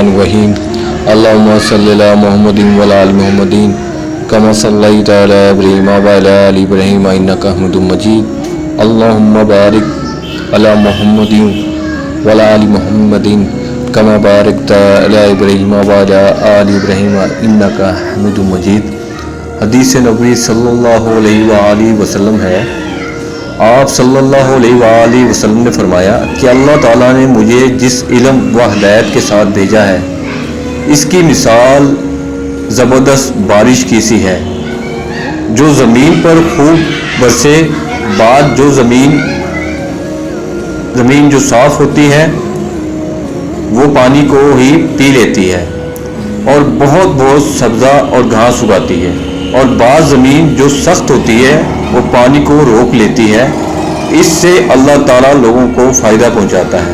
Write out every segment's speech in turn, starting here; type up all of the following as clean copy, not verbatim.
الرحمن الرحیم اللہم صلی علی محمد و علی آل محمد کما صلیت علی ابراہیم و علی آل ابراہیم انک حمید مجید اللہم بارک علی محمد و علی آل محمد کما بارکت علی ابراہیم و علی آل ابراہیم انک حمید مجید۔ حدیث نبوی صلی اللہ علیہ وآلہ وسلم ہے، آپ صلی اللہ علیہ وآلہ وسلم نے فرمایا کہ اللہ تعالیٰ نے مجھے جس علم و ہدایت کے ساتھ بھیجا ہے اس کی مثال زبردست بارش کی سی ہے جو زمین پر خوب برسے بعد جو زمین جو صاف ہوتی ہے وہ پانی کو ہی پی لیتی ہے اور بہت سبزہ اور گھاس اگاتی ہے، اور بعض زمین جو سخت ہوتی ہے وہ پانی کو روک لیتی ہے۔ اس سے اللہ تعالیٰ لوگوں کو فائدہ پہنچاتا ہے،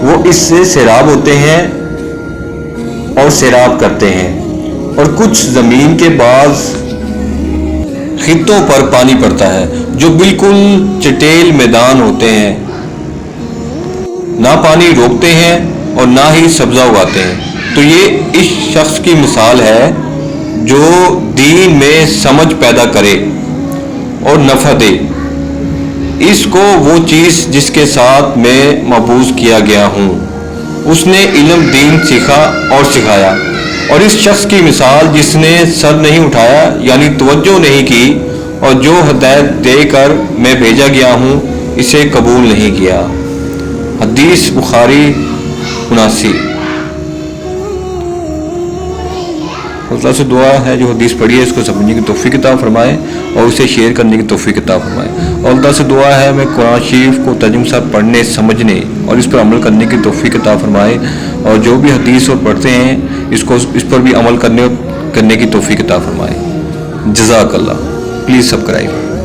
وہ اس سے سیراب ہوتے ہیں اور سیراب کرتے ہیں۔ اور کچھ زمین کے بعض خطوں پر پانی پڑتا ہے جو بالکل چٹیل میدان ہوتے ہیں، نہ پانی روکتے ہیں اور نہ ہی سبزہ اگاتے ہیں، تو یہ اس شخص کی مثال ہے جو دین میں سمجھ پیدا کرے اور نفع دے اس کو وہ چیز جس کے ساتھ میں مبعوث کیا گیا ہوں۔ اس نے علم دین سیکھا اور سکھایا، اور اس شخص کی مثال جس نے سر نہیں اٹھایا یعنی توجہ نہیں کی اور جو ہدایت دے کر میں بھیجا گیا ہوں اسے قبول نہیں کیا۔ حدیث بخاری 79۔ اللہ سے دعا ہے جو حدیث پڑھی ہے اس کو سمجھنے کی توفیق عطا فرمائے اور اسے شیئر کرنے کی توفیق عطا فرمائے، اور اللہ سے دعا ہے میں قرآن شریف کو ترجمہ سے پڑھنے سمجھنے اور اس پر عمل کرنے کی توفیق عطا فرمائے، اور جو بھی حدیث اور پڑھتے ہیں اس پر بھی عمل کرنے کی توفیق عطا فرمائے۔ جزاک اللہ۔ Please subscribe.